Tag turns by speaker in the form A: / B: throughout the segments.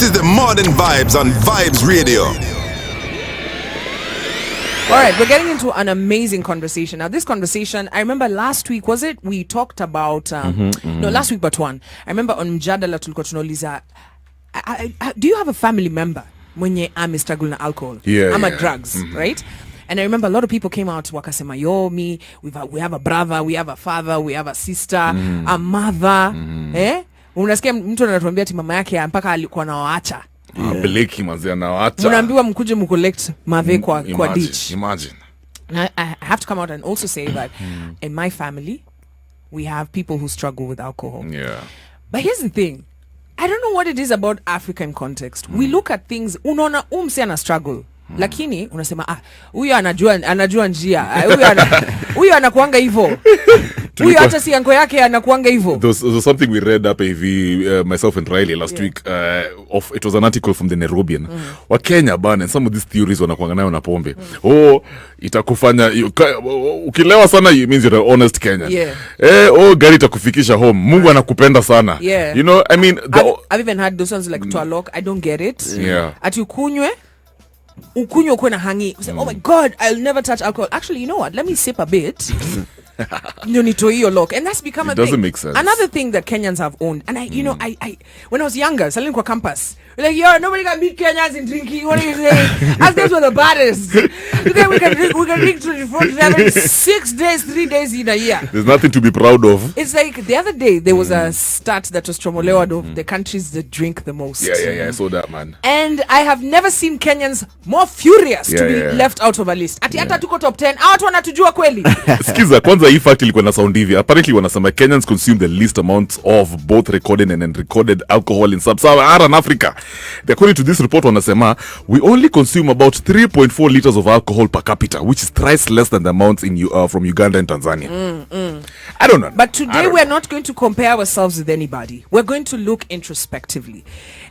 A: This is the Modern Vibes on Vibes Radio.
B: All right, we're getting into an amazing conversation. Now, this conversation, I remember last week, was it? We talked about, no, last week but one. I remember on Mjadala tulikuwa tunauliza, do you have a family member mwenye struggle na alcohol? I'm a drugs, right? And I remember a lot of people came out wakasema, yo, me, we have a brother, we have a father, we have a sister, a mother. Unasikia mtu anatuambia ati mama yake mpaka alikuwa anawaacha.
C: Beleki mazia anawaacha.
B: Unaambiwa mkuje mcollect mave kwa ditch.
C: Imagine.
B: And I have to come out and also say that in my family, we have people who struggle with alcohol.
C: Yeah.
B: But here's the thing. I don't know what it is about African context. We look at things, unaona umse ana struggle. Lakini unasema huyu anajua njia. Huyu anakuanga hivyo. Huyu hata si yango yake anakuanga hivyo.
C: There's something we read up myself and Riley last week of it was an article from the Nairobian. Wa Kenya bana, some of these theories wanakuanga nayo na pombe. Itakufanya ukilewa sana, it means you're an honest Kenyan. Gari itakufikisha home. Mungu anakupenda sana. You know, I mean,
B: I've even had those ones like Twalok. I don't get it. Ati ukunywe na hangi. Say, oh my God, I'll never touch alcohol. Actually, you know what? Let me sip a bit. You need to your lock, and that's become a thing.
C: Doesn't make sense.
B: Another thing that Kenyans have owned, and I when I was younger, selling kwa campus, we're like, yo, nobody can beat Kenyans in drinking. What are you saying? Us guys were the baddest. You think we can drink 24/7, 6 days, 3 days in a year.
C: There's nothing to be proud of.
B: It's like the other day there was a stat that was tromolewad of the countries that drink the most.
C: Yeah, I saw that, man.
B: And I have never seen Kenyans more furious to be left out of a list. Ati hata tuko top 10, watu wanatujua kweli.
C: Skiza, kwanza hii fact ilikuwa na sound hivi. Apparently wanasema Kenyans consume the least amounts of both recorded and unrecorded alcohol in sub-Saharan Africa. According to this report wanasema we only consume about 3.4 liters of alcohol per capita, which is thrice less than the amounts in from Uganda and Tanzania. I don't know.
B: But today we're not going to compare ourselves with anybody. We're going to look introspectively.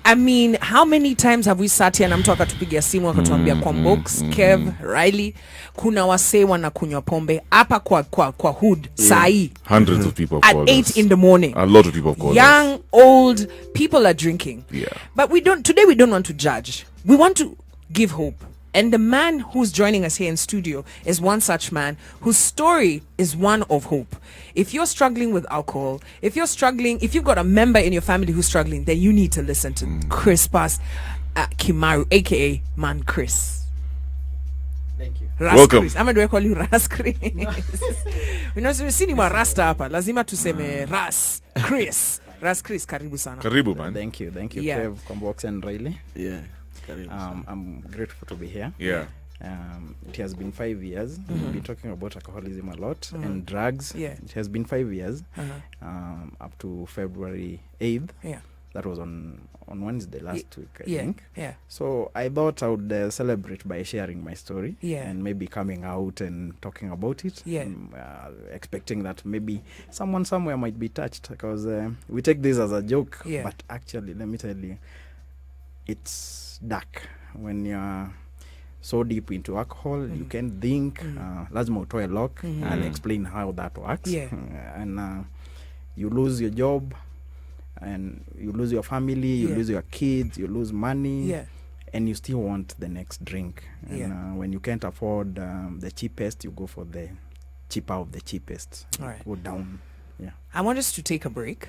B: I mean, how many times have we sat here na mtu akatupigia simu akatuambia kwa box, Kev, Riley, kuna wasee wanakunywa pombe hapa kwa hood sai.
C: Hundreds of people
B: at 8 in the morning.
C: A lot of people call
B: young, old, people are drinking.
C: Yeah.
B: But today we don't want to judge. We want to give hope. And the man who's joining us here in studio is one such man whose story is one of hope. If you're struggling with alcohol, if you've got a member in your family who's struggling, then you need to listen to Chrispus Kimaru, aka Man Chris.
D: Thank you.
C: Welcome.
B: Chris. I'm going to call you Ras Chris. You know, so sini wa rasta hapa. Lazima tuseme Ras Chris. Ras Chris, karibu sana.
C: Karibu, man.
D: Thank you.
B: Yeah.
D: Kev, Combox and Riley.
E: Yeah.
D: I'm grateful to be here.
C: Yeah.
D: It has been 5 years. We've been talking about alcoholism a lot and drugs.
B: Yeah.
D: It has been 5 years. Up to February 8th.
B: Yeah.
D: That was on Wednesday last week, I think.
B: Yeah.
D: So I thought I would celebrate by sharing my story.
B: Yeah.
D: And maybe coming out and talking about it.
B: Yeah.
D: Expecting that maybe someone somewhere might be touched, because we take this as a joke.
B: Yeah.
D: But actually, let me tell you, it's dark when you're so deep into alcohol. You can't think. Lazima utoe lock. I'll explain how that works.
B: Yeah.
D: And you lose your job, and you lose your family, you lose your kids, you lose money, and you still want the next drink. And when you can't afford the cheapest, you go for the cheaper of the cheapest.
B: All right.
D: Go down. Yeah.
B: I want us to take a break.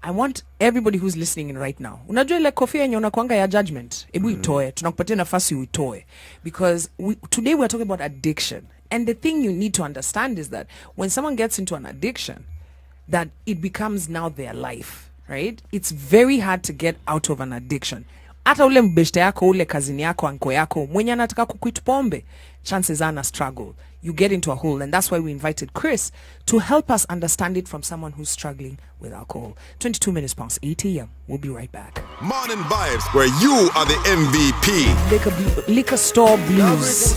B: I want everybody who's listening in right now. Unajua ile kofia yenye unakuanga ya judgment. Ebu itoe. Tunakupatia nafasi uitoe. Because today we're talking about addiction. And the thing you need to understand is that when someone gets into an addiction, that it becomes now their life, right? It's very hard to get out of an addiction. Hata ule mbeshte yako, ule kazini yako, anko yako, mwenye anataka kuquit pombe, chances are na struggle. You get into a hole, and that's why we invited Chris to help us understand it from someone who's struggling with alcohol. 22 minutes past 8 a.m. We'll be right back.
A: Morning Vibes, where you are the MVP.
B: Liquor store blues.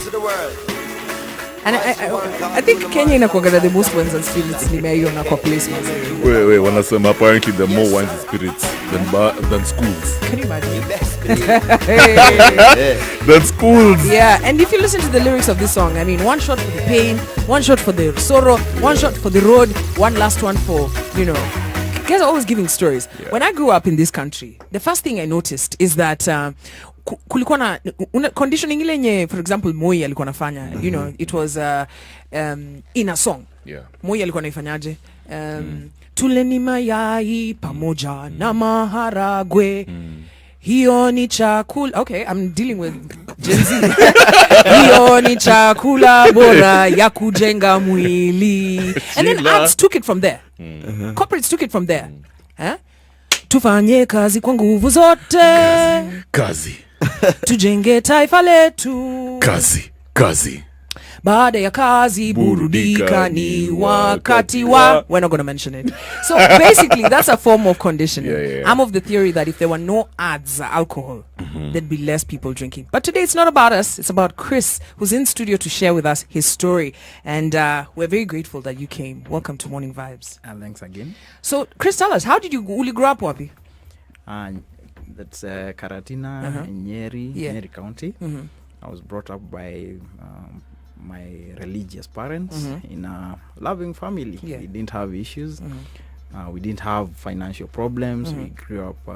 B: And I think Kenya inakuanga the most wines and spirits nimeiona kwa place mazuri.
C: Wait, wanasema apparently the more wines and spirits than schools.
B: Can you imagine?
C: Than schools.
B: Yeah, and if you listen to the lyrics of this song, I mean, one shot for the pain, one shot for the sorrow, one shot for the road, one last one for, guys are always giving stories. When I grew up in this country, the first thing I noticed is that kulikuwa na conditioning ile nye, for example, Moi alikuwa nafanya, you know, it was in a song. Moi alikuwa naifanyaje? Tuleni mayai pamoja na maharagwe. Hiyo ni chakula. Okay, I'm dealing with Gen Z. Hiyo ni chakula bora ya kujenga mwili. And then ads took it from there. Corporates took it from there. Tufanye kazi kwa nguvu zote.
C: Kazi.
B: Tujenge taifa letu.
C: Kazi.
B: Baada ya kazi burudika ni wakati wa. We're not going to mention it. So basically that's a form of conditioning. I'm of the theory that if there were no ads alcohol, there'd be less people drinking. But today it's not about us, it's about Chris, who's in studio to share with us his story. And we're very grateful that you came. Welcome to Morning Vibes.
D: Thanks again.
B: So Chris, tell us, how did you grow up, Wapi?
D: That's Karatina in Nyeri, Nyeri County. I was brought up by my religious parents in a loving family. We didn't have issues. We didn't have financial problems. We grew up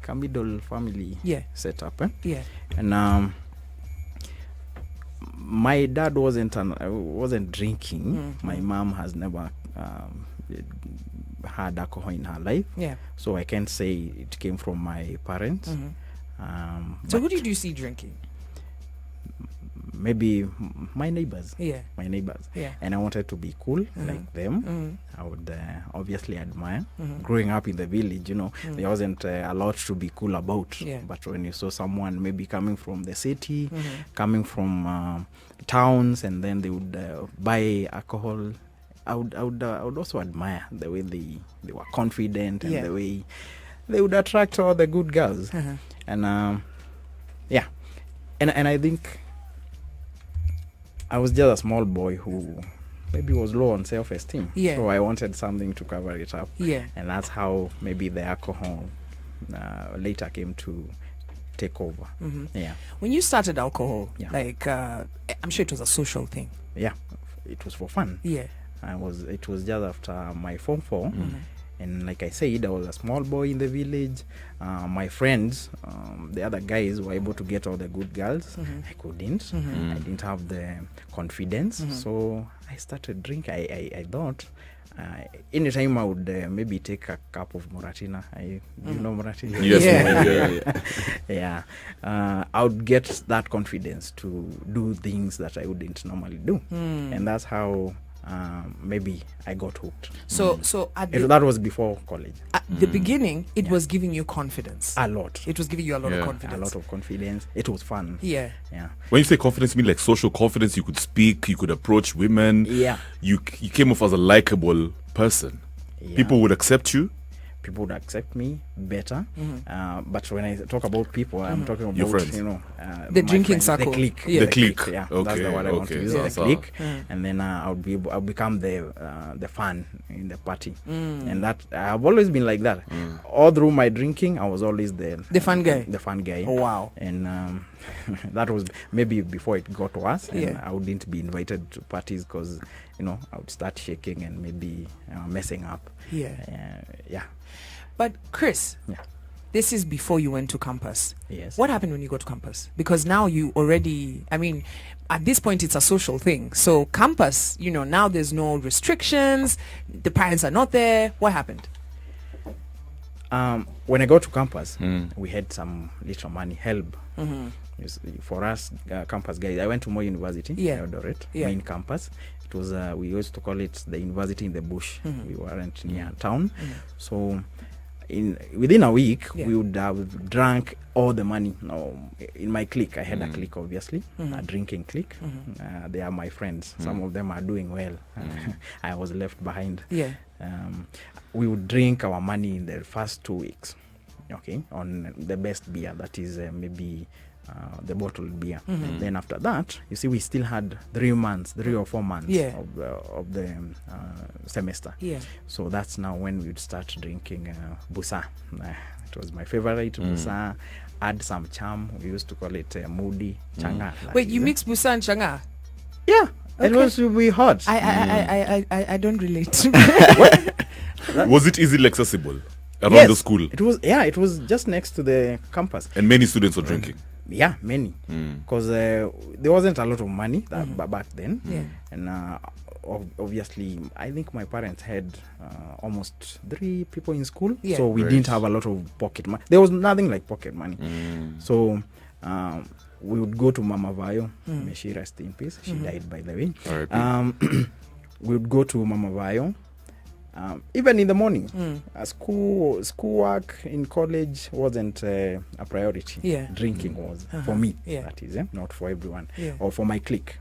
D: a middle family setup. And my dad wasn't drinking. My mom has never had alcohol in her life. So I can't say it came from my parents.
B: So who did you see drinking?
D: Maybe my neighbors. My neighbors. And I wanted to be cool like them. I would obviously admire. Growing up in the village, you know, there wasn't a lot to be cool about. But when you saw someone maybe coming from the city, coming from towns, and then they would buy alcohol, I would also admire the way they were confident and the way they would attract all the good girls. And and I think I was just a small boy who maybe was low on self-esteem. So I wanted something to cover it up. And that's how maybe the alcohol later came to take over.
B: When you started alcohol, like I'm sure it was a social thing.
D: It was for fun. It was just after my Form 4. And like I said, I was a small boy in the village. My friends, the other guys, were able to get all the good girls. I couldn't. I didn't have the confidence. So I started drinking. I thought anytime I would maybe take a cup of Moratina. You know Moratina?
C: Yes.
D: I would get that confidence to do things that I wouldn't normally do. And that's how maybe I got hooked.
B: So
D: that was before college.
B: At the beginning, it was giving you confidence.
D: A lot.
B: It was giving you a lot of confidence.
D: A lot of confidence. It was fun.
C: When you say confidence, you mean like social confidence? You could speak, you could approach women. You came off as a likable person. People would accept you.
D: People would accept me better. But when I talk about people, I'm talking about,
C: your friends.
D: You know,
B: the drinking circle.
D: The clique.
C: The clique.
D: That's the word I want to use. The clique. And then I'll become the fan in the party. And that I've always been like that. All through my drinking, I was always the
B: fun guy.
D: The fun guy.
B: Oh wow.
D: And that was maybe before it got worse. And I wouldn't be invited to parties because, you know, I would start shaking and maybe messing up.
B: But Chris, this is before you went to campus.
D: Yes.
B: What happened when you got to campus? Because now you already, I mean, at this point it's a social thing. So campus, you know, now there's no restrictions. The parents are not there. What happened?
D: When I got to campus, we had some little money help. For us, campus guys, I went to Moy University, Eldoret, main campus. It was we used to call it the university in the bush. We weren't near town, so within a week we would have drank all the money. Now in my clique, I had a clique, obviously, a drinking clique. They are my friends. Some of them are doing well. I was left behind. We would drink our money in the first 2 weeks, on the best beer, that is maybe the bottled beer. Then after that, you see, we still had 3 or 4 months of the semester. So that's now when we would start drinking busa. It was my favorite, busa. Add some charm. We used to call it moody changa.
B: Wait, you mix busa and changa?
D: Yeah, It was to be hot.
B: I don't relate.
C: Was it easily accessible around
D: Yes,
C: the school?
D: It was, it was just next to the campus.
C: And many students were drinking.
D: Yeah, many. Because there wasn't a lot of money back then.
B: Yeah.
D: And obviously, I think my parents had almost 3 people in school.
B: Yeah.
D: So we
C: Right.
D: didn't have a lot of pocket money. There was nothing like pocket money. So we would go to Mama Vayo. May she rest in peace. She died, by the way.
C: R.I.P.
D: We would go to Mama Vayo. Even in the morning, schoolwork in college wasn't a priority.
B: Yeah.
D: Drinking was for me.
B: Yeah.
D: That is, not for everyone,
B: Yeah.
D: or for my clique.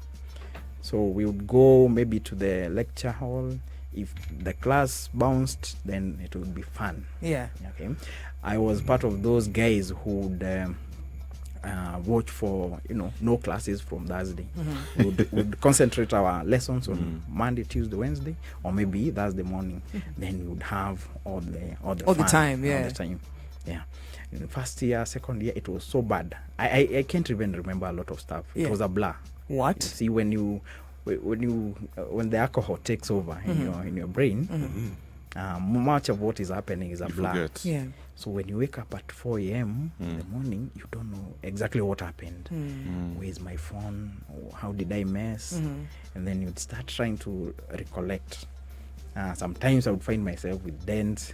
D: So we would go maybe to the lecture hall. If the class bounced, then it would be fun.
B: Yeah.
D: Okay, I was part of those guys who would watch for no classes from Thursday. Would concentrate our lessons on Monday, Tuesday, Wednesday, or maybe Thursday morning. Then we would have all the fun,
B: time. Yeah.
D: all the time. Yeah. In first year, second year, it was so bad. I can't even remember a lot of stuff. It was a blur.
B: What?
D: See, when the alcohol takes over in your brain, much of what is happening is a
C: You
D: blur.
C: forget.
B: Yeah.
D: So when you wake up at 4 a.m. in the morning, you don't know exactly what happened. Where's my phone? How did I mess? And then you'd start trying to recollect. Sometimes I would find myself with dents.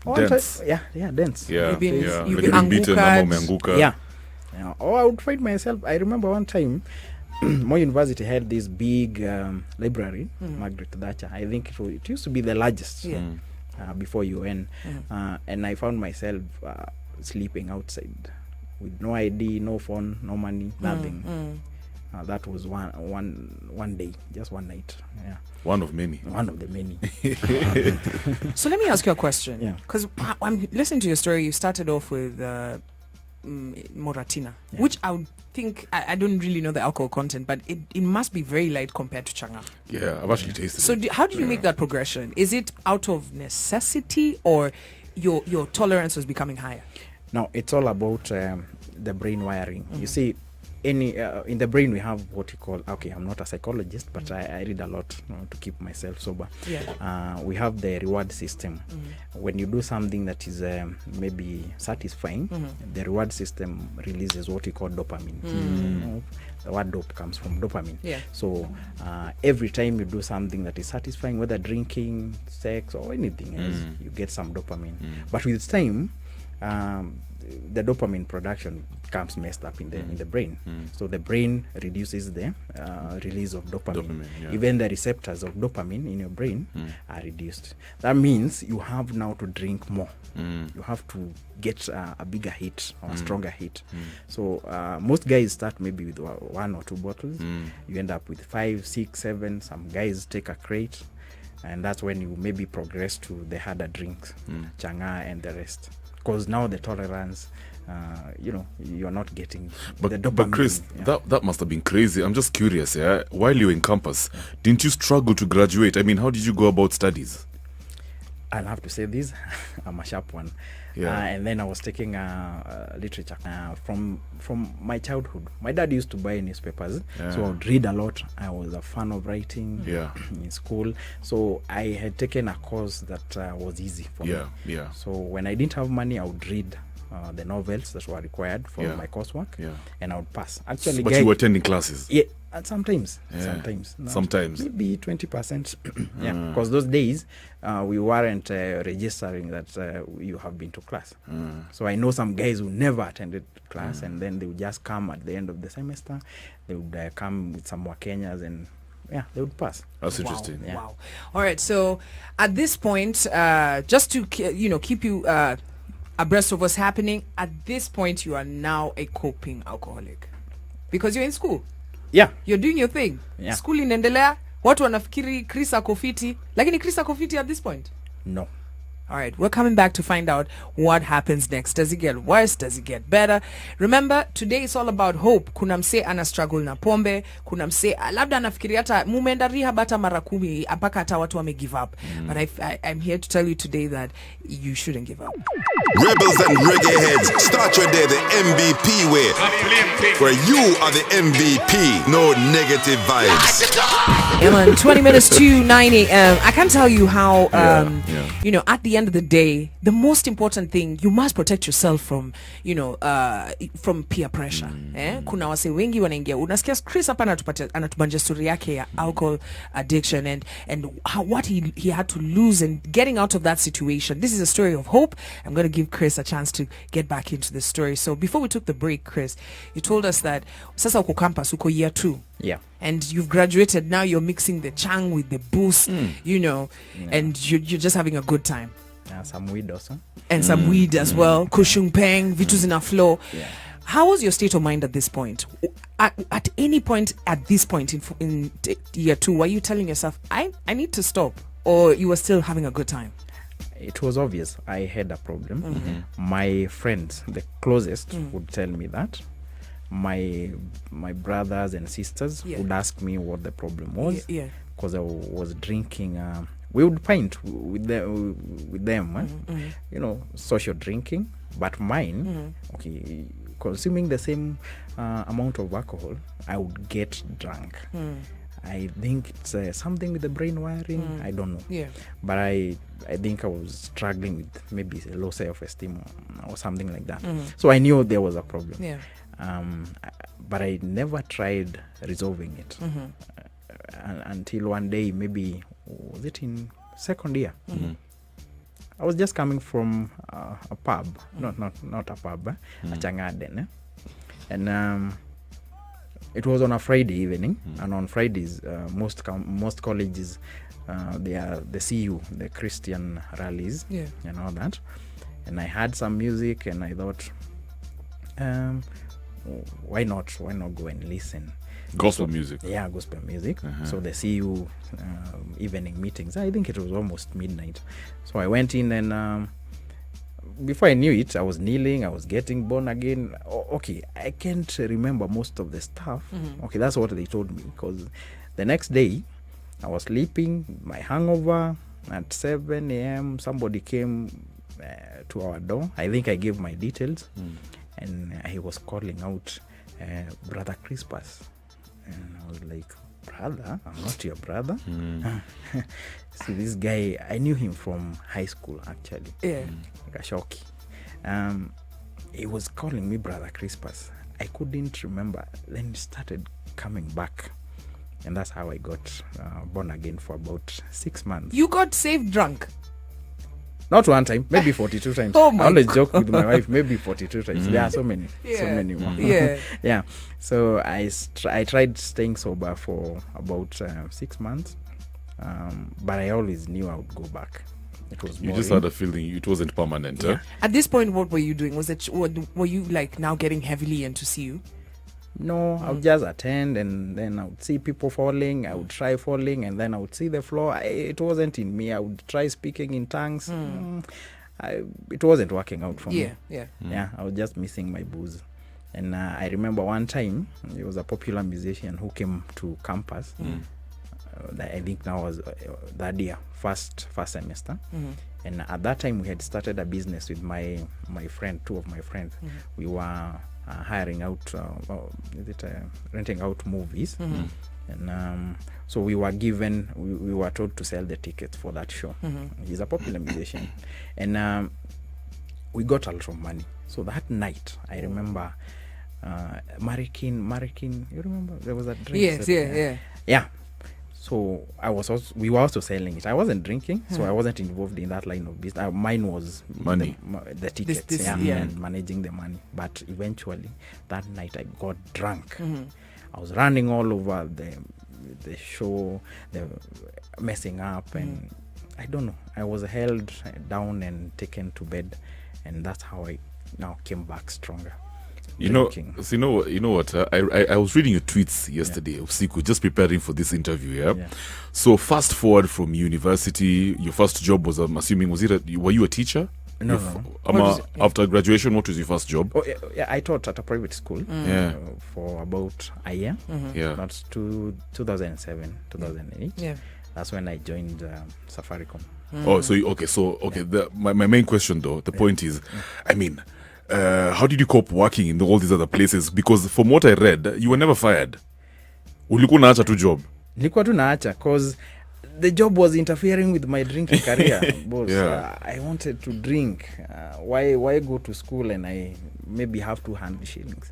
C: Dents.
D: Dents.
C: Yeah,
B: You've been-
C: yeah.
B: you've
C: Like
B: been
C: you've been beaten,
B: anguka.
C: ama umeanguka.
D: Yeah. Or I would find myself, I remember one time, Moi University had this big library, Margaret Thatcher. I think it used to be the largest before UN. And I found myself sleeping outside with no ID, no phone, no money, nothing. That was one day, just one night. Yeah,
C: One of many.
D: one of the many.
B: So let me ask you a question.
D: Yeah.
B: Because I'm listening to your story. You started off with Moratina, which I would think, I don't really know the alcohol content, but it must be very light compared to Changa.
C: Yeah, I've actually tasted
B: So
C: it.
B: how did you make that progression? Is it out of necessity, or your tolerance was becoming higher?
D: No, it's all about the brain wiring. You see, in the brain we have what you call, okay, I'm not a psychologist, but I read a lot to keep myself sober.
B: Yeah.
D: We have the reward system. When you do something that is maybe satisfying, the reward system releases what you call dopamine. The word dope comes from dopamine.
B: Yeah.
D: So every time you do something that is satisfying, whether drinking, sex, or anything else, you get some dopamine. But with time, the dopamine production becomes messed up in the brain. So the brain reduces the release of dopamine.
C: Yeah.
D: Even the receptors of dopamine in your brain are reduced. That means you have now to drink more. You have to get a bigger hit or a stronger hit. So most guys start maybe with 1 or 2 bottles. You end up with 5, 6, 7. Some guys take a crate. And that's when you maybe progress to the harder drinks, Changa and the rest. Because now the tolerance, you're not getting the dopamine.
C: But Chris, that must have been crazy. I'm just curious, yeah. While you were in campus, didn't you struggle to graduate? I mean, how did you go about studies?
D: I'll have to say this, I'm a sharp one.
C: Yeah.
D: And then I was taking literature from my childhood. My dad used to buy newspapers, so I would read a lot. I was a fan of writing in school. So I had taken a course that was easy for me.
C: Yeah.
D: So when I didn't have money, I would read the novels that were required for my coursework, and I would pass. Actually,
C: But you were attending classes?
D: Yeah, sometimes. Not
C: Sometimes.
D: maybe 20%. Because those days we weren't registering that you have been to class. So I know some guys who never attended class, and then they would just come at the end of the semester. They would come with some Wakenyas, and they would pass.
C: That's interesting.
D: Yeah.
B: Wow. All right. So at this point, just to keep you abreast of what's happening, at this point you are now a coping alcoholic because you're in school.
D: Yeah.
B: You're doing your thing.
D: Yeah.
B: School inaendelea. Watu wanafikiri Chris ako fiti, lakini Chris ako fiti at this point.
D: No.
B: All right, we're coming back to find out what happens next. Does it get worse? Does it get better? Remember, today it's all about hope. Kuna mse ana struggle na pombe, kuna mse labda anafikiri hata mumeenda rehab hata mara 10 mpaka hata watu wame give up. But I'm here to tell you today that you shouldn't give up.
A: Rebels and reggae heads, start your day the MVP way, where you are the MVP, no negative vibes.
B: Yeah, man, 20 minutes to 9 a.m. I can't tell you how, you know, at the end of the day, the most important thing, you must protect yourself from, you know, from peer pressure. Kuna wase wengi wanaingia. Unasikia Chris hapa anatubanja story yake ya alcohol addiction and how, what he had to lose and getting out of that situation. This is a story of hope. I'm going to give Chris a chance to get back into the story. So before we took the break, Chris, you told us that sasa uko campus, uko year 2.
D: Yeah.
B: And you've graduated. Now you're mixing the chang with the boost, you know, and you're just having a good time.
D: Some weed also.
B: And some weed as well. Kushung peng, vitus in a flow.
D: Yeah.
B: How was your state of mind at this point? At any point at this point in year 2, were you telling yourself, I need to stop? Or you were still having a good time?
D: It was obvious I had a problem. My friends, the closest, would tell me that. My brothers and sisters would ask me what the problem was, because I was drinking. We would pint with them, you know, social drinking. But mine, okay, consuming the same amount of alcohol, I would get drunk. I think it's something with the brain wiring. I don't know.
B: Yeah.
D: But I think I was struggling with maybe a low self-esteem or something like that. So I knew there was a problem.
B: Yeah.
D: But I never tried resolving it until one day, maybe was it in second year? I was just coming from a pub, not a pub, a changaden, and it was on a Friday evening. And on Fridays, most colleges, they are the CU, the Christian rallies, and all that. And I had some music, and I thought, why not go and listen?
C: Gospel music.
D: Yeah, gospel music. So the CU evening meetings, I think it was almost midnight. So I went in, and before I knew it, I was kneeling, I was getting born again. Okay, I can't remember most of the stuff. Okay, that's what they told me, because the next day I was sleeping, my hangover, at 7 a.m. somebody came to our door. I think I gave my details, and he was calling out, Brother Chrispus. And I was like, brother? I'm not your brother. So this guy, I knew him from high school, actually.
B: Yeah.
D: Gashoki. He was calling me Brother Chrispus. I couldn't remember. Then it started coming back. And that's how I got born again for about 6 months.
B: You got saved drunk?
D: Not one time, maybe 42 times.
B: Oh my
D: I always joke with my wife, maybe 42 times. There are so many more. Yeah. So I tried staying sober for about 6 months, but I always knew I would go back. It was
C: you just had a feeling it wasn't permanent.
B: Yeah. At this point, what were you doing? Were you like now getting heavily into CU?
D: No, I would just attend, and then I would see people falling. I would try falling, and then I would see the floor. It wasn't in me. I would try speaking in tongues. It wasn't working out for me. Yeah, I was just missing my booze. And I remember one time, there was a popular musician who came to campus. I think now was that year, first semester. And at that time, we had started a business with my friend, two of my friends. We were hiring out, renting out movies. And so we were given, we were told to sell the tickets for that show. He's a popular musician. And we got a lot of money. So that night, I remember Marikin, you remember? There was a drink.
B: Yes,
D: yeah. So we were also selling it. I wasn't drinking, so I wasn't involved in that line of business. Mine was
C: money,
D: the tickets, and managing the money. But eventually, that night I got drunk. I was running all over the show, messing up, and I don't know. I was held down and taken to bed, and that's how I now came back stronger. drinking.
C: You know what? I was reading your tweets yesterday, usiku, just preparing for this interview. Yeah. So fast forward from university, your first job was, I'm assuming, were you a teacher?
D: No.
C: After graduation, what was your first job?
D: Oh, yeah, I taught at a private school for about a year.
C: Yeah.
D: That's 2007, 2008.
B: Yeah.
D: That's when I joined Safaricom.
C: Oh, so my main question though, the point is, I mean, how did you cope working in all these other places? Because from what I read, you were never fired. Ulikuwa unaacha tu job.
D: Nilikuwa tu naacha cause the job was interfering with my drinking career. Boss, I wanted to drink. Why go to school and I maybe have 200 shillings?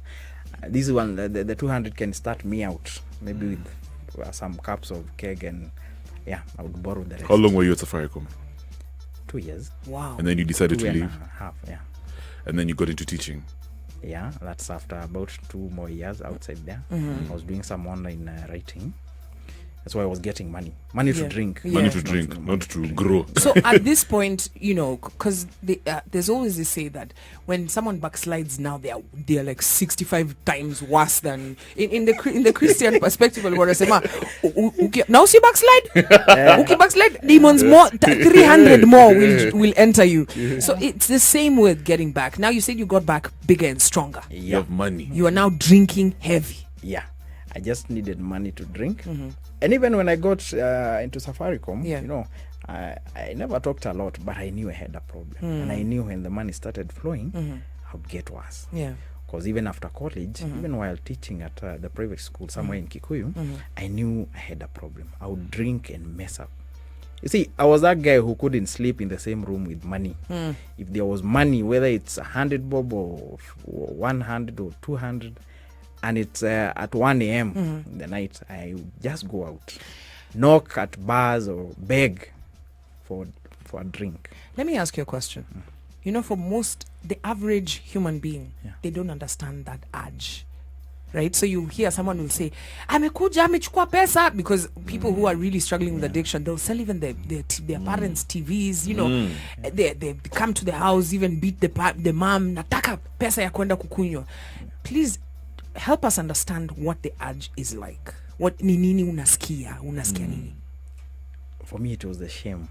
D: This one, the 200 can start me out. Maybe with some cups of keg and I would borrow the rest.
C: How long were you at Safaricom?
D: 2 years.
B: Wow.
C: And then you decided to leave?
D: 2.5,
C: And then you got into teaching?
D: Yeah, that's after about 2 more years outside there. I was doing some online writing. That's why I was getting money to drink.
C: Money to drink, not to grow.
B: So at this point, because there's always this say that when someone backslides now, they're like 65 times worse than in the Christian perspective. Now see backslide, demons more 300 more will enter you. So it's the same with getting back. Now you said you got back bigger and stronger.
C: You have money.
B: You are now drinking heavy.
D: Yeah, I just needed money to drink. And even when I got into Safaricom, I never talked a lot, but I knew I had a problem. And I knew when the money started flowing, I would get worse.
B: Yeah.
D: Because even after college, even while teaching at the private school somewhere in Kikuyu, I knew I had a problem. I would drink and mess up. You see, I was that guy who couldn't sleep in the same room with money. If there was money, whether it's 100 bob or 100 or 200, and it's at 1 a.m. in the night, I would just go out, knock at bars or beg for a drink.
B: Let me ask you a question. For the average human being, they don't understand that urge. Right? So you hear someone will say, amechukua pesa, because people who are really struggling with addiction, they'll sell even their parents' TVs, they come to the house, even beat the mom, nataka pesa ya kwenda kukunywa. Please help us understand what the urge is like. What nini unasikia nini?
D: For me, it was the shame.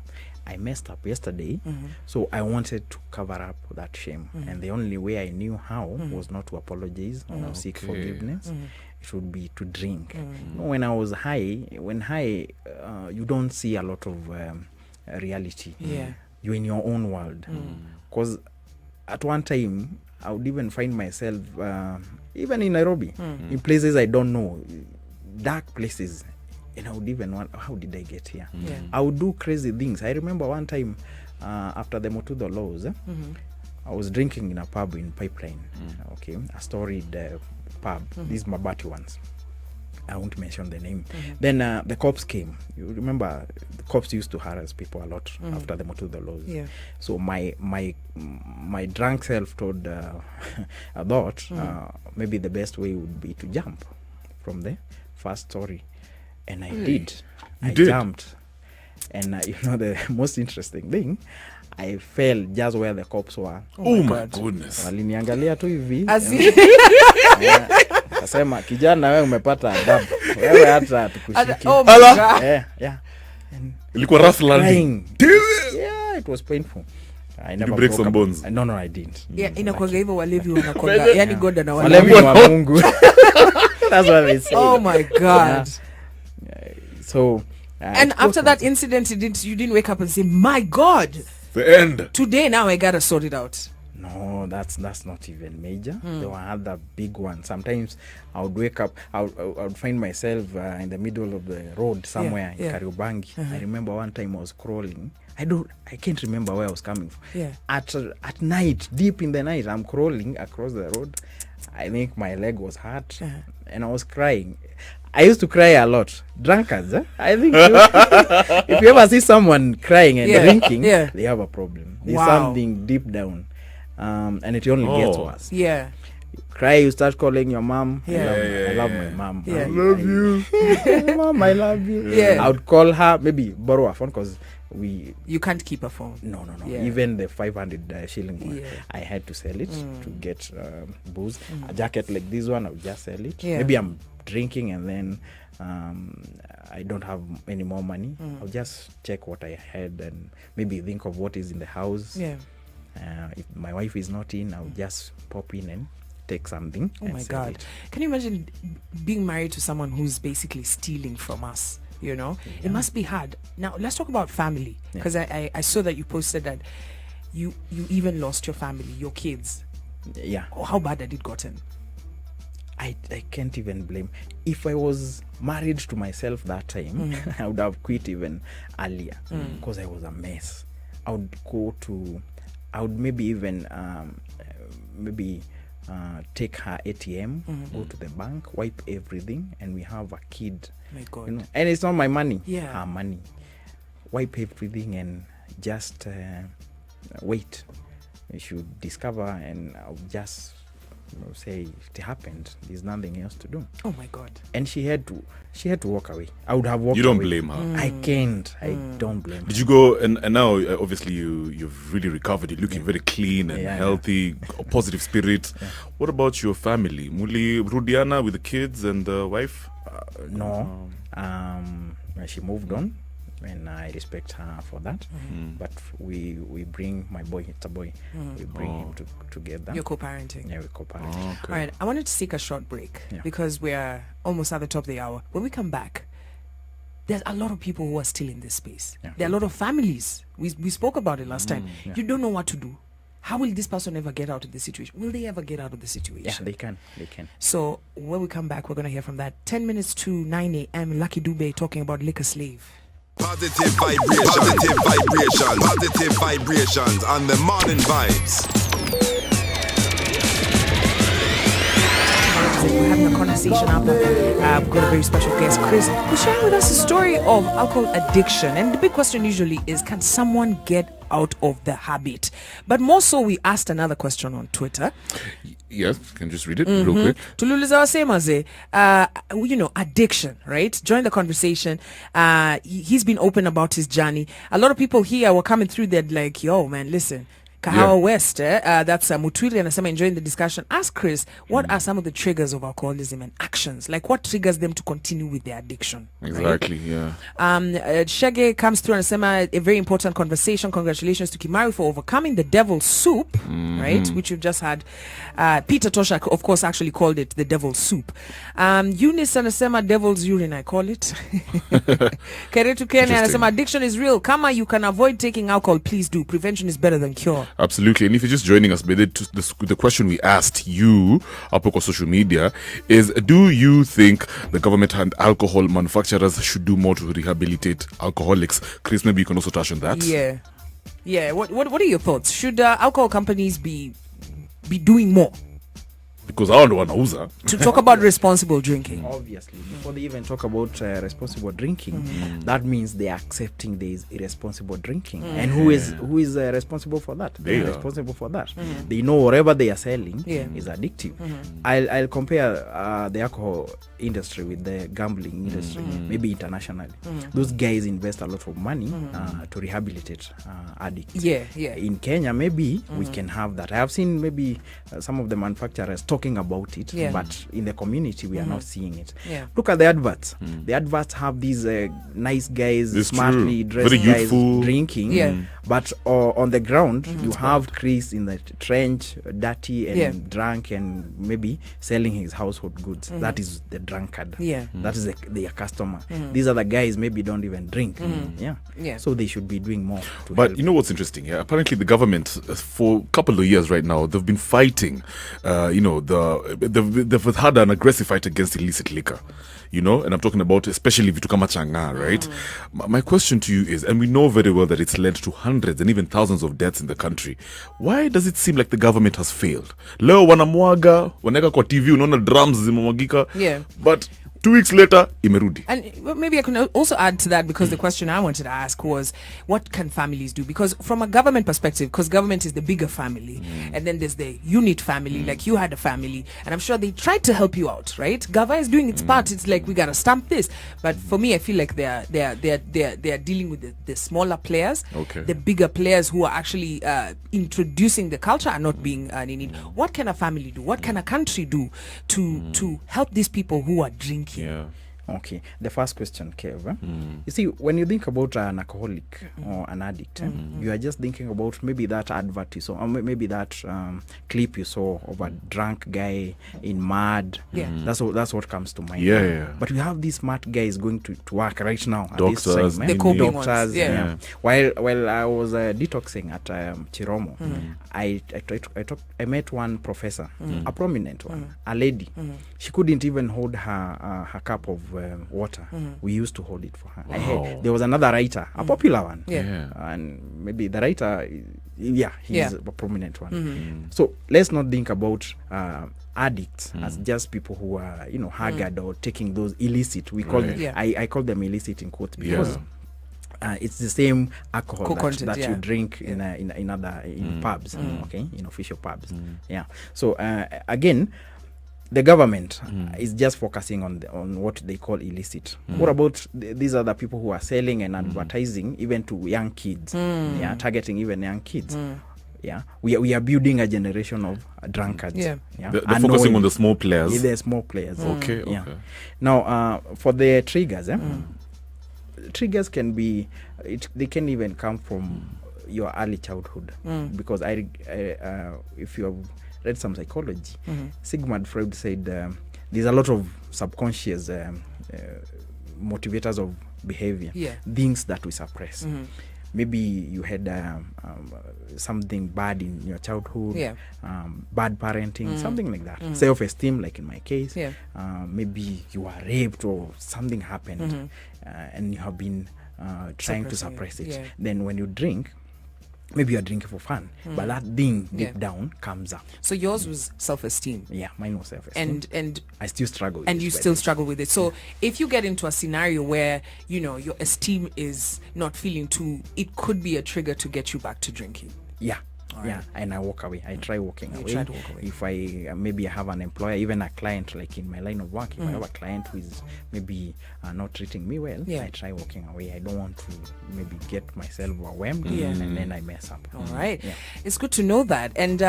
D: I messed up yesterday, so I wanted to cover up that shame. And the only way I knew how was not to apologize or seek forgiveness. It would be to drink. When I was high, you don't see a lot of reality. You're in your own world. Because at one time, I would even find myself, even in Nairobi, in places I don't know, dark places. And I would even wonder, how did I get here? I would do crazy things. I remember one time, after the Motudo laws, I was drinking in a pub in Pipeline. A storied pub. These Mabati ones. I won't mention the name. Then the cops came. You remember, the cops used to harass people a lot after the Motudo laws. So my drunk self told I thought maybe the best way would be to jump from the first story. And I did. I jumped. And the most interesting thing, I fell just where the cops were.
C: Oh my goodness.
D: Waliniangalia tu hivi.
B: Kasema
D: kijana wewe umepata adabu. Wewe hata tukushiki.
B: Oh my God.
D: Yeah.
C: Ilikuwa rough landing.
D: Yeah, it was painful. I never
C: you break some bones?
D: No, I didn't.
B: Yeah, inakwanga hivyo walevi wanakwanga. Yani God na
D: walevi wa Mungu. That's what they say.
B: Oh my God.
D: So
B: and after that incident, you didn't wake up and say, my God,
C: the end.
B: Today now I gotta sort it out.
D: No, that's not even major. There were other big ones. Sometimes I would wake up, I would find myself in the middle of the road somewhere in Kariobangi. I remember one time I was crawling. I can't remember where I was coming from. At night, deep in the night, I'm crawling across the road. I think my leg was hurt and I was crying. I used to cry a lot. Drunkards, I think if you ever see someone crying and drinking, they have a problem. There's something deep down. And it only gets worse. cry, you start calling your mom.
B: Yeah.
D: I love my mom.
B: Yeah.
D: I love you. Mom, I love you.
B: Yeah.
D: I would call her, maybe borrow a phone, because
B: you can't keep a phone.
D: No.
B: Yeah.
D: Even the 500 shilling one,
B: Yeah.
D: I had to sell it to get booze. A jacket like this one, I would just sell it.
B: Yeah.
D: Maybe I'm drinking and then I don't have any more money. I'll just check what I had and maybe think of what is in the house.
B: Yeah.
D: If my wife is not in, I'll just pop in and take something.
B: Oh
D: and
B: my
D: sell
B: God.
D: it.
B: Can you imagine being married to someone who's basically stealing from us? You know, it must be hard. Now, let's talk about family, because I saw that you posted that you even lost your family, your kids.
D: Yeah.
B: Oh, how bad had it gotten?
D: I can't even blame. If I was married to myself that time, I would have quit even earlier because I was a mess. I would maybe even take her ATM, go to the bank, wipe everything, and we have a kid.
B: My God.
D: You know? And it's not my money,
B: Yeah.
D: her money. Wipe everything and just wait. We should discover, and I'll just say it happened. There's nothing else to do.
B: Oh my God.
D: And she had to walk away. I would have walked away.
C: You don't blame her.
D: I can't. I don't blame her.
C: Did you go and now obviously you've really recovered. You're looking very clean and healthy, a positive spirit. What about your family? Muli Rudiana with the kids and the wife?
D: No. She moved on, and I respect her for that. But we bring my boy. It's a boy. We bring him together.
B: You're co-parenting.
D: Yeah, we co-parent.
C: Okay.
B: All right. I wanted to take a short break because we're almost at the top of the hour. When we come back, there's a lot of people who are still in this space.
D: Yeah.
B: There are a lot of families. We spoke about it last time.
D: Yeah.
B: You don't know what to do. How will this person ever get out of the situation? Will they ever get out of the
D: Yeah,
B: situation?
D: they can.
B: So when we come back, we're going to hear from that. 10 minutes to 9 a.m. Lucky Dube talking about liquor slave.
A: Positive vibrations on the morning vibes.
B: We're having a conversation up. We've got a very special guest, Chris, who's sharing with us a story of alcohol addiction. And the big question usually is, can someone get out of the habit? But more so, we asked another question on Twitter.
C: Yes, can you just read it real quick?
B: Tululiza wasemaze, addiction, right? Join the conversation. He's been open about his journey. A lot of people here were coming through. They're like, yo, man, listen. Kahawa West, that's Mutwili and enjoying the discussion. Ask Chris, what are some of the triggers of alcoholism and actions? Like, what triggers them to continue with their addiction?
C: Exactly, yeah.
B: Shege comes through and says, a very important conversation. Congratulations to Kimaru for overcoming the devil's soup, right? Which you've just had. Peter Tosha, of course, actually called it the devil's soup. Eunice anasema devil's urine, I call it. Keretu Kenya anasema addiction is real. Kama you can avoid taking alcohol, please do. Prevention is better than cure.
C: Absolutely. And if you're just joining us, the question we asked you up on social media is, do you think the government and alcohol manufacturers should do more to rehabilitate alcoholics? Chris, maybe you can also touch on that.
B: Yeah. What are your thoughts? Should alcohol companies be doing more
C: Because I don't want to
B: to talk about responsible drinking?
D: Obviously, before they even talk about responsible drinking, that means they are accepting there is irresponsible drinking. And who is responsible for that? They are responsible for that. They know whatever they are selling is addictive. I'll compare the alcohol industry with the gambling industry, maybe internationally. Those guys invest a lot of money to rehabilitate addicts. In Kenya, maybe we can have that. I have seen maybe some of the manufacturers talking about it, but in the community we are not seeing it. Look at the adverts. The adverts have these nice guys, smartly dressed
C: very
D: guys
C: youthful,
D: drinking, but on the ground you have Chris in the trench, dirty and drunk, and maybe selling his household goods. That is the drunkard. That is their customer. These are the guys maybe don't even drink. So they should be doing more to
C: But
D: help.
C: you know what's interesting? Apparently the government for a couple of years right now, they've been fighting they've had an aggressive fight against illicit liquor, and I'm talking about especially vitu kama changa, right? My question to you is, and we know very well that it's led to hundreds and even thousands of deaths in the country. Why does it seem like the government has failed? Leo wanamwaga, wanaweka kwa TV, unaona drums zimemwagika. But 2 weeks later imerudi.
B: And maybe I can also add to that, because the question I wanted to ask was, what can families do? Because from a government perspective, because government is the bigger family, and then there's the unit family, like you had a family, and I'm sure they tried to help you out, right? Gava is doing its part. It's like, we gotta stamp this. But for me, I feel like they are dealing with the smaller players.
C: Okay.
B: The bigger players who are actually introducing the culture are not being in need. What can a family do? What can a country do to help these people who are drinking?
C: Yeah.
D: Okay, the first question, Kev. You see, when you think about an alcoholic or an addict, you are just thinking about maybe that advert you saw, or maybe that clip you saw of a drunk guy in mud.
B: Yeah.
D: That's what comes to mind.
C: Yeah.
D: But we have these smart guys going to work right now. At
C: Doctors,
D: this time,
B: the coping
D: doctors.
B: ones. Yeah.
D: While I was detoxing at Chiromo, I met one professor, a prominent one, a lady. She couldn't even hold her cup of water. We used to hold it for her.
C: Wow.
D: There was another writer, a popular one,
B: Yeah.
D: and maybe the writer, he's a prominent one. So let's not think about addicts as just people who are haggard or taking those illicit. We call them, I call them illicit in quotes, because it's the same alcohol that you drink in other pubs, okay, in official pubs. So again, the government is just focusing on what they call illicit. What about these other people who are selling and advertising even to young kids? Targeting even young kids. We are building a generation of drunkards.
C: They're focusing on the small players.
D: The small players.
C: Okay.
D: Now, for the triggers, triggers can be, they can even come from your early childhood. Because if you have read some psychology, Sigmund Freud said there's a lot of subconscious motivators of behavior, things that we suppress. Maybe you had something bad in your childhood, bad parenting, something like that. Self-esteem, like in my case. Maybe you were raped or something happened, and you have been trying to suppress it. Then when you drink, maybe you're drinking for fun, but that thing deep down comes up.
B: So yours was self-esteem.
D: Yeah, mine was self-esteem.
B: And
D: I still struggle with it.
B: And you still struggle with it. So if you get into a scenario where, your esteem is not feeling too, it could be a trigger to get you back to drinking.
D: Yeah. And I walk away. I try walking away.
B: Try to walk away.
D: If I maybe I have an employer, even a client, like in my line of work, if I have a client who is maybe not treating me well, I try walking away. I don't want to maybe get myself overwhelmed, and then I mess up.
B: All right. It's good to know that. And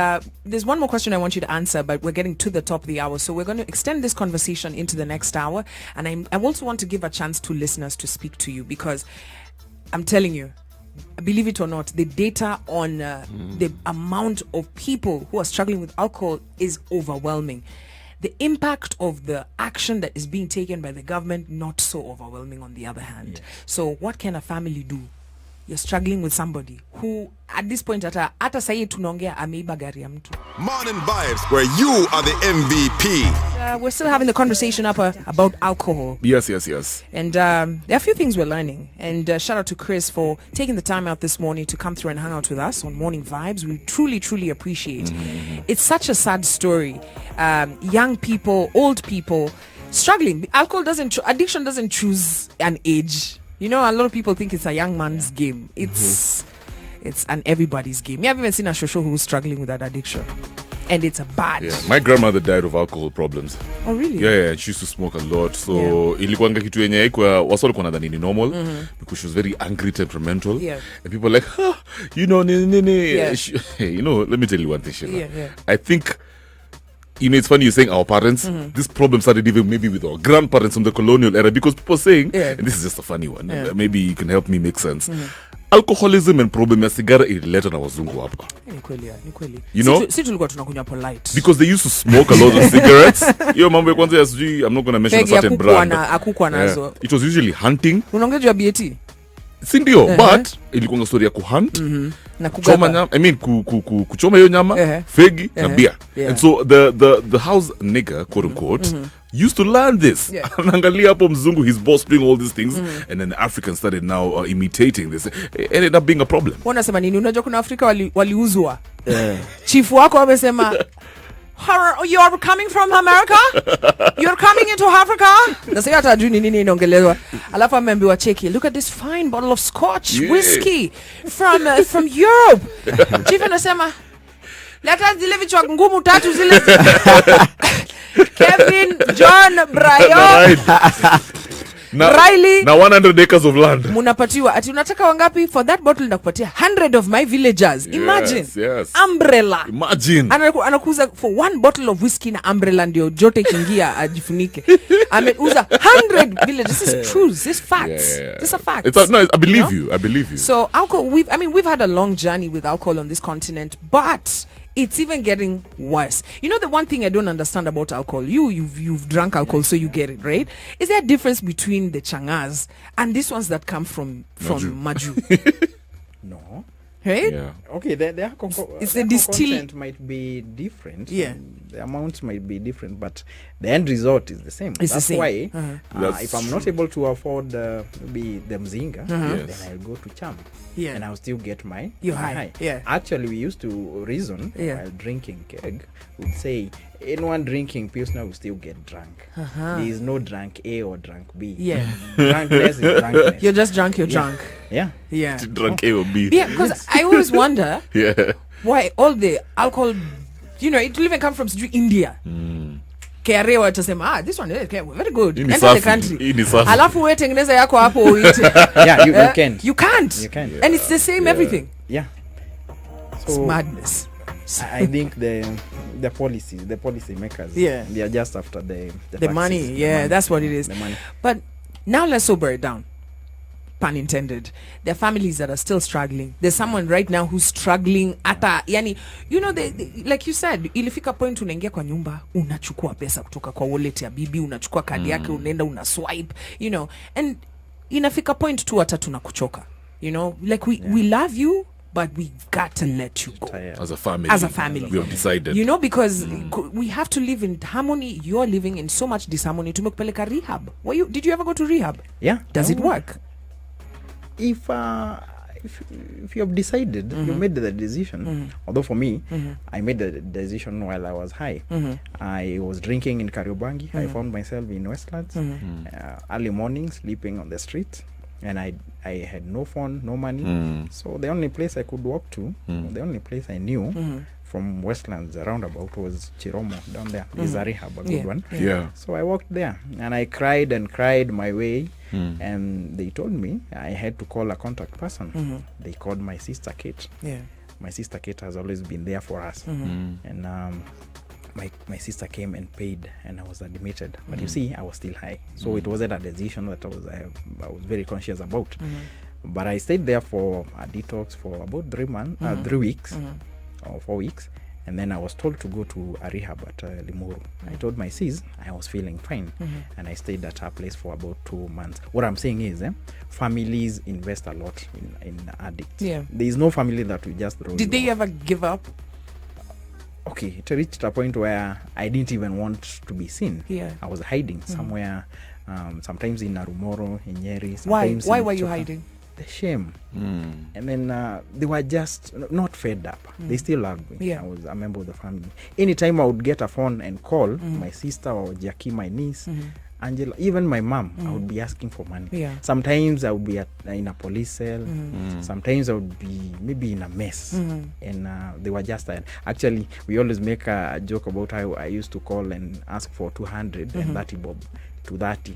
B: there's one more question I want you to answer, but we're getting to the top of the hour, so we're going to extend this conversation into the next hour. And I also want to give a chance to listeners to speak to you, because I'm telling you, believe it or not, the data on the amount of people who are struggling with alcohol is overwhelming. The impact of the action that is being taken by the government, not so overwhelming on the other hand. So what can a family do? You're struggling with somebody who at this point hata sahi tunaongea ameiba gari ya mtu.
A: Morning Vibes, where you are the MVP.
B: We're still having the conversation about alcohol.
C: Yes.
B: And there are a few things we're learning. And shout out to Chris for taking the time out this morning to come through and hang out with us on Morning Vibes. We truly, truly appreciate. It's such a sad story. Young people, old people struggling. Addiction doesn't choose an age. A lot of people think it's a young man's game. It's an everybody's game. I've even seen a shosho who's struggling with that addiction. And it's a bad.
C: Yeah. My grandmother died of alcohol problems.
B: Oh, really?
C: Yeah. She used to smoke a lot. So ilikuanga kitu yenye haikuwa wasolikuwa nadhani ni normal, because she was very angry, temperamental.
B: Yeah.
C: And people were like, nini. Yeah. Let me tell you one thing, Shiva. I think, it's funny you're saying our parents. This problem started even maybe with our grandparents from the colonial era, because people are saying, and this is just a funny one, maybe you can help me make sense. Alcoholism and problem ya sigara ilileta na wazungu hapa.
B: Ni kweli. Si tulikuwa tunakunywa polite.
C: Because they used to smoke a lot of cigarettes. Hiyo mambo ya kwanza ya sijui, I'm not going to mention a certain brand.
B: Akukwa nazo.
C: It was usually hunting.
B: Unaongea juu ya BAT?
C: Sindio, but ilikuwa story ya kuhunt,
B: na kuchoma
C: nyama, kuchoma hiyo nyama, fegi na beer. And so the house nigger, quote unquote, used to learn this. Anaangalia hapo mzungu, his boss doing all these things, and then the Africans started now imitating this. It ended up being a problem.
B: Wanasema nini? Unajua kuna Afrika waliuzwa. Chifu wako amesema You're coming from America? You're coming into Africa? Nasikia hata ajui ni nini inaongelewa. Alafu ameambiwa cheki, look at this fine bottle of Scotch whiskey from Europe. Chief anasema, leta zile vichwa ngumu tatu zile. Kevin, John, Brian, Riley.
C: Na 100 acres of land.
B: Munapatiwa. Ati unataka wangapi? For that bottle nakupatia 100 of my villagers. Imagine.
C: Yes.
B: Umbrella.
C: Imagine.
B: Anakuuza for one bottle of whiskey na umbrella ndio jote kingia ajifunike. Ameuza 100 villagers. This is true. This is facts. This is a fact.
C: I believe you. I believe you.
B: So alcohol, we've had a long journey with alcohol on this continent, but it's even getting worse. You know, the one thing I don't understand about alcohol, you've drunk alcohol, so you get it, right? Is there a difference between the changas and these ones that come from Maju?
D: No.
B: Right?
C: Yeah.
D: Okay, the
B: It's the distill
D: content might be different.
B: Yeah.
D: The amounts might be different, but the end result is the same.
B: It's
D: That's
B: the same.
D: Why, if I'm not able to afford maybe the mzinga, then I'll go to Cham.
B: Yeah.
D: And I'll still get my
B: high. Yeah.
D: Actually, we used to reason while drinking keg. We'd say anyone drinking Pilsner will still get drunk. There is no drunk A or drunk B.
B: Yeah.
D: Drunkenness is drunkenness.
B: You're just drunk, you're drunk.
D: Yeah.
B: Yeah.
C: Drunk A or B.
B: Yeah, because I always wonder
C: Yeah.
B: why all the alcohol, it will even come from India. KRA watasema, this one is very good.
C: Ini
B: Enter the
C: safi.
B: country.
C: Ini safi.
B: Alafu we tengeneza yako hapo uite.
D: Yeah, you can't.
B: You can't.
D: You can't.
B: And it's the same everything.
D: Yeah.
B: It's
D: So
B: madness.
D: I think the policy makers, they are just after the
B: money.
D: taxes,
B: Yeah,
D: the money.
B: that's what it is.
D: The money.
B: But now let's sober it down. Pun intended. There are families that are still struggling. There's someone right now who's struggling ata yani, like you said, ilifika point unaingia kwa nyumba unachukua pesa kutoka kwa wallet ya bibi, unachukua kadi yake unaenda una swipe, and inafika point tu hata tunakuchoka. Like we love you, but we got to let you go.
C: As a family. We have decided.
B: Because we have to live in harmony. You're living in so much disharmony. Tumekupeleka rehab. Did you ever go to rehab?
D: Yeah.
B: Does it work?
D: If you have decided, you made the decision. Although for me, I made the decision while I was high. I was drinking in Kariobangi. I found myself in Westlands. Early morning, sleeping on the street. And I had no phone, no money. So the only place I could walk to, the only place I knew from Westlands roundabout was Chiromo down there. Is a rehab, a good one.
C: Yeah.
D: So I walked there and I cried and cried my way. And they told me I had to call a contact person. They called my sister Kate.
B: Yeah.
D: My sister Kate has always been there for us. And my sister came and paid, and I was admitted. But you see, I was still high, so it wasn't a decision that I was very conscious about. But I stayed there for a detox for about 3 weeks or 4 weeks, and then I was told to go to a rehab at Limuru. I told my sis I was feeling fine, and I stayed at her place for about 2 months. What I'm saying is, families invest a lot in addicts.
B: Yeah.
D: There is no family that will just throw.
B: Did they ever give up?
D: Okay, it reached a point where I didn't even want to be seen.
B: Yeah.
D: I was hiding somewhere, sometimes in Narumoro, in Nyeri.
B: Why were you hiding?
D: The shame. And then they were just not fed up. They still loved me.
B: Yeah.
D: I was a member of the family. Anytime I would get a phone and call my sister or Jackie, my niece, Angela, even my mom, I would be asking for money.
B: Yeah.
D: Sometimes I would be in a police cell. Sometimes I would be maybe in a mess. And they were just tired. Actually, we always make a joke about how I used to call and ask for 200 and 30 bob to 30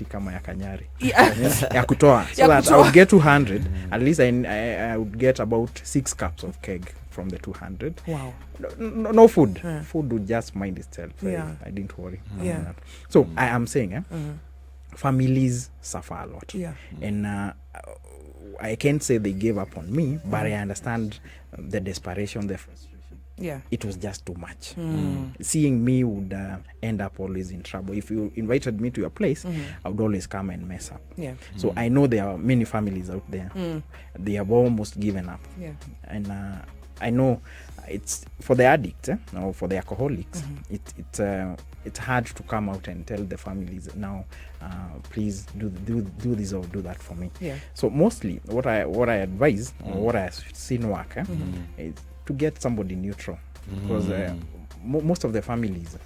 D: kama ya Kanyari. Ya kutoa. So that I would get 200. At least I would get about 6 cups of keg from the 200.
B: Wow.
D: No food. Food would just mind itself.
B: Yeah.
D: I didn't worry.
B: Yeah.
D: That. So I am saying, families suffer a lot.
B: Yeah.
D: And I can't say they gave up on me, but I understand the desperation, the frustration.
B: Yeah.
D: It was just too much. Seeing me would end up always in trouble. If you invited me to your place, I would always come and mess up.
B: Yeah.
D: So I know there are many families out there. They have almost given up.
B: Yeah.
D: And I know it's for the addict or for the alcoholics. It's hard to come out and tell the families now, please do this or do that for me.
B: Yeah.
D: So mostly what I advise or what I've seen work is to get somebody neutral, because most of the families,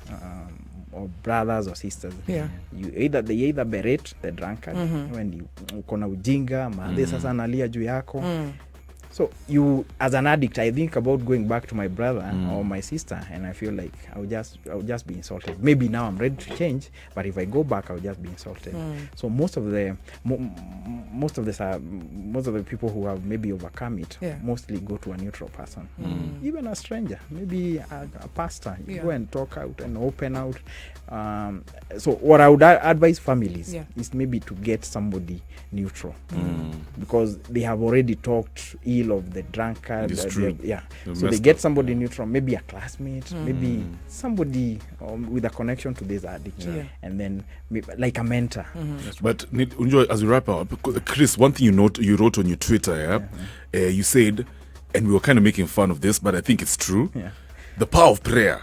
D: or brothers or sisters,
B: Yeah.
D: they either berate the drunkard when you uko na ujinga maadhe sasa analia juu yako. So you, as an addict, I think about going back to my brother or my sister, and I feel like I'll just be insulted. Maybe now I'm ready to change, but if I go back, I'll just be insulted. So most of the people who have maybe overcome it mostly go to a neutral person, even a stranger, maybe a pastor. You go and talk out and open out. So what I would advise families is maybe to get somebody neutral, because they have already talked ill of the drunkard. So they get somebody neutral, maybe a classmate, maybe somebody with a connection to this addict, and then like a mentor.
C: But as we wrap up, Chris, one thing you wrote on your Twitter, you said, and we were kind of making fun of this, but I think it's true, the power of prayer.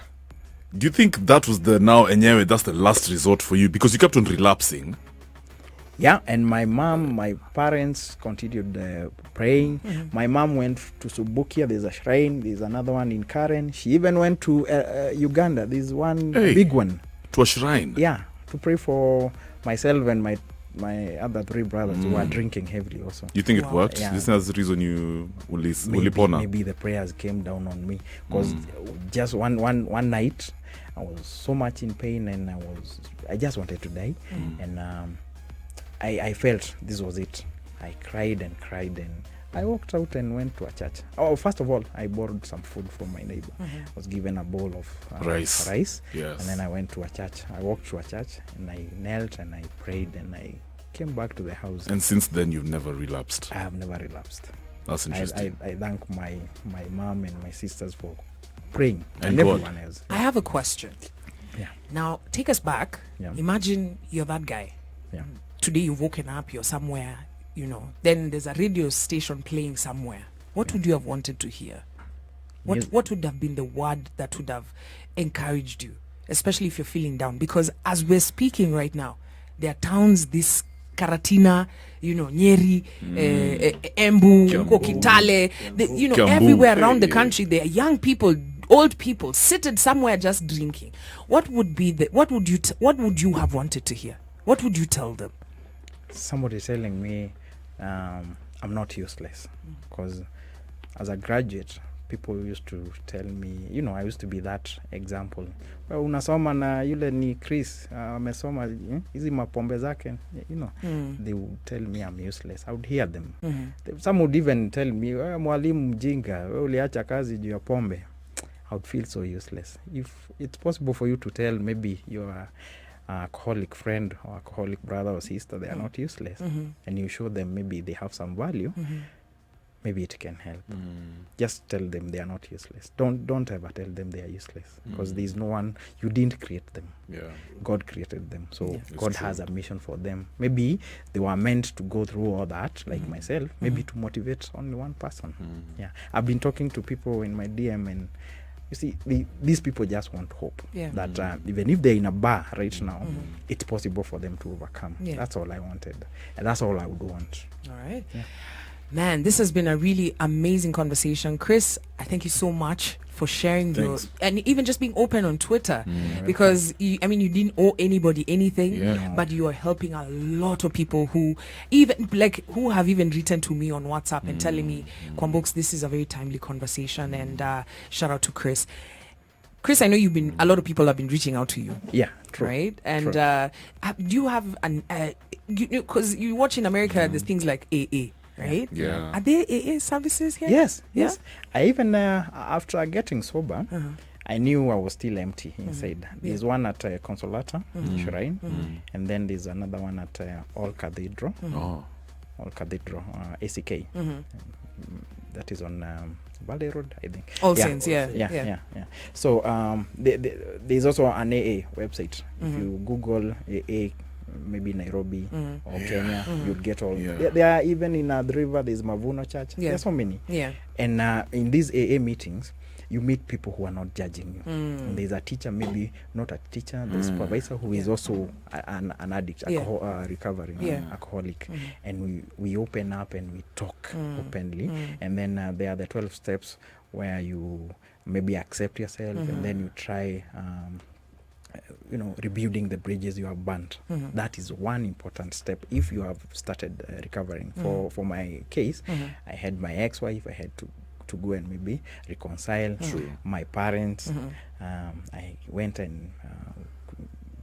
C: Do you think that was that's the last resort for you, because you kept on relapsing?
D: Yeah, and my parents continued praying. My mom went to Subukia, there's a shrine, there's another one in Karen. She even went to Uganda, there's one big one.
C: To a shrine?
D: Yeah, to pray for myself and my other 3 brothers who are drinking heavily also.
C: You think it worked?
D: Yeah.
C: This is the reason you ulipona?
D: Maybe the prayers came down on me, because just one night I was so much in pain, and I just wanted to die, and I felt this was it. I cried, and I walked out and went to a church. Oh, first of all, I borrowed some food from my neighbor. I was given a bowl of rice.
C: Yes.
D: And then I went to a church. I walked to a church, and I knelt, and I prayed, and I came back to the house.
C: And since then, you've never relapsed?
D: I have never relapsed.
C: That's interesting.
D: I thank my mom and my sisters for praying,
C: and
D: everyone else.
B: I have a question.
D: Yeah.
B: Now, take us back.
D: Yeah.
B: Imagine you're that guy.
D: Yeah.
B: Today you've woken up, you're somewhere, then there's a radio station playing somewhere. What would you have wanted to hear? What would have been the word that would have encouraged you, especially if you're feeling down? Because as we're speaking right now, there are towns, this Karatina, Nyeri, Embu, Kitale, everywhere around the country, there are young people, old people, seated somewhere just drinking. What would you have wanted to hear? What would you tell them?
D: Somebody telling me I'm not useless, because as a graduate, people used to tell me, I used to be that example. Well, unasoma na yule ni Chris, amesoma hizi mapombe zake, they would tell me I'm useless. I would hear them. Some would even tell me, mwalimu mjinga, wewe uliacha kazi juu ya pombe. I would feel so useless. If it's possible for you to tell maybe your alcoholic friend or alcoholic brother or sister they are not useless, and you show them maybe they have some value, maybe it can help. Just tell them they are not useless. Don't ever tell them they are useless, because there is no one. You didn't create them. God created them, so God has a mission for them. Maybe they were meant to go through all that, like myself, maybe to motivate only one person. I've been talking to people in my DM, and you see, these people just want hope that even if they're in a bar right now, it's possible for them to overcome. That's all I wanted, and that's all I would want.
B: All right. Man, this has been a really amazing conversation. Chris, I thank you so much for sharing and even just being open on Twitter, because you didn't owe anybody anything, but you are helping a lot of people who have even written to me on WhatsApp and telling me, Kwambooks, this is a very timely conversation, and shout out to Chris. Chris, I know a lot of people have been reaching out to you.
D: Yeah, true.
B: Right? And do you have because you watch in America, there's things like AA. Right?
C: Yeah.
B: Are there AA services here?
D: Yes. I even, after getting sober, I knew I was still empty inside. There's one at Consolata, Shrine, and then there's another one at All Cathedral. All Cathedral, ACK. That is on Valley Road, I think.
B: All Saints,
D: yeah. So there's also an AA website. If you Google AA, maybe Nairobi or Kenya, you'd get all. There are even in the river, there's Mavuno Church. There are so many. And in these AA meetings, you meet people who are not judging you. And there's a teacher, maybe not a teacher, the supervisor who is also an addict, recovering alcoholic. And we open up and we talk openly. And then there are the 12 steps where you maybe accept yourself, and then you try rebuilding the bridges you have burnt. That is one important step if you have started recovering. For my case, I had my ex-wife. I had to go and maybe reconcile. My parents. I went and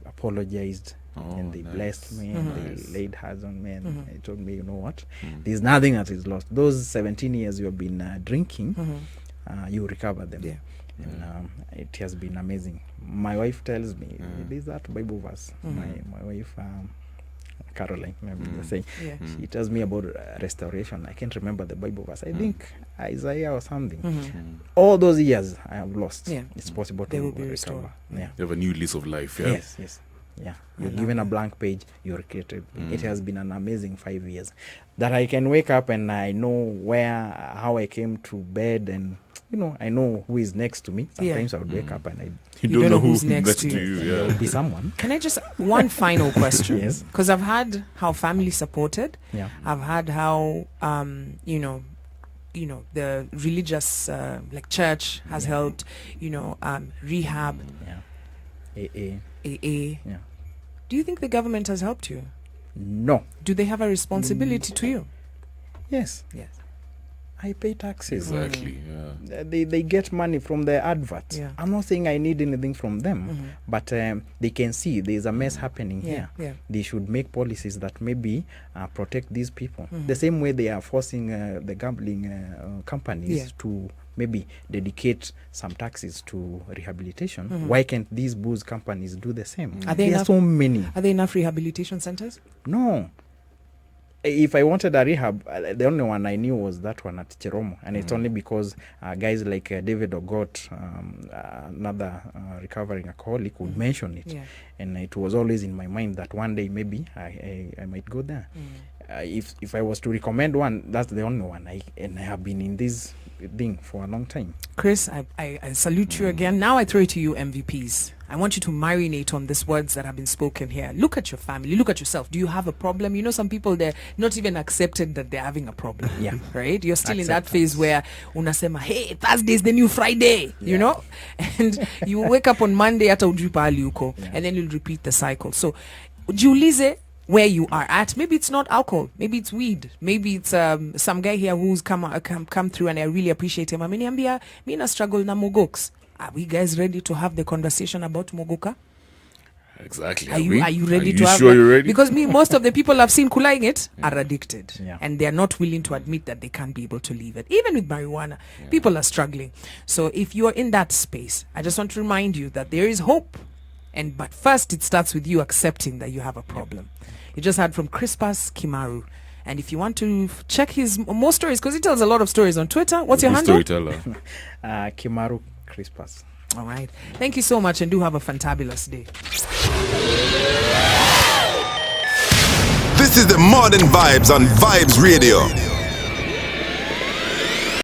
D: apologized, and they blessed me, and they laid hands on me, and they told me, you know what, there's nothing that is lost. Those 17 years you have been drinking, you recover them. And it has been amazing. My wife tells me, there's that Bible verse. My wife, Caroline, maybe you're saying, she tells me about restoration. I can't remember the Bible verse. I think Isaiah or something. All those years I have lost. It's possible to recover.
C: You have a new lease of life.
D: Yes. Yeah, you're given a blank page, you're created. It has been an amazing 5 years that I can wake up and I know how I came to bed, and I know who is next to me. Sometimes I would wake up and
C: you don't know who's next to you.
D: There will be someone.
B: Can I just one final question?
D: Yes.
B: Because I've had how family supported.
D: Yeah.
B: I've had how the religious like church has helped. Rehab. AA.
D: Yeah.
B: Do you think the government has helped you?
D: No.
B: Do they have a responsibility to you?
D: Yes. I pay taxes.
C: Exactly.
D: They get money from the adverts. I'm not saying I need anything from them, but they can see there's a mess happening here. They should make policies that maybe protect these people. The same way they are forcing the gambling companies to maybe dedicate some taxes to rehabilitation. Why can't these booze companies do the same? There are so many.
B: Are there enough rehabilitation centers?
D: No. If I wanted a rehab, the only one I knew was that one at Cheromo, and it's only because guys like David Ogot, another recovering alcoholic, would mention it, and it was always in my mind that one day maybe I might go there. If I was to recommend one, that's the only one. I have been in this thing for a long time.
B: Chris, I salute you again. Now I throw it to you, MVPs. I want you to marinate on these words that have been spoken here. Look at your family. Look at yourself. Do you have a problem? Some people, they're not even accepted that they're having a problem. Right? You're still in that phase where unasema, hey, Thursday's the new Friday, and you wake up on Monday hata ujui pahali uko, and then you'll repeat the cycle. So, jiulize where you are at. Maybe it's not alcohol. Maybe it's weed. Maybe it's some guy here who's come through, and I really appreciate him. Ameniambia, mi na struggle na mogoks. Are we guys ready to have the conversation about mogoka?
C: Exactly.
B: Are you ready to
C: you
B: have
C: sure you're ready?
B: Because most of the people I've seen kulaying it are addicted. And they're not willing to admit that they can't be able to leave it. Even with marijuana, people are struggling. So if you're in that space, I just want to remind you that there is hope. But first, it starts with you accepting that you have a problem. You just heard from Chrispus Kimaru. And if you want to check his more stories, because he tells a lot of stories on Twitter, what's your handle?
C: Storyteller.
D: Kimaru Chrispus.
B: All right. Thank you so much, and do have a fantabulous day.
A: This is the Modern Vibes on Vibes Radio.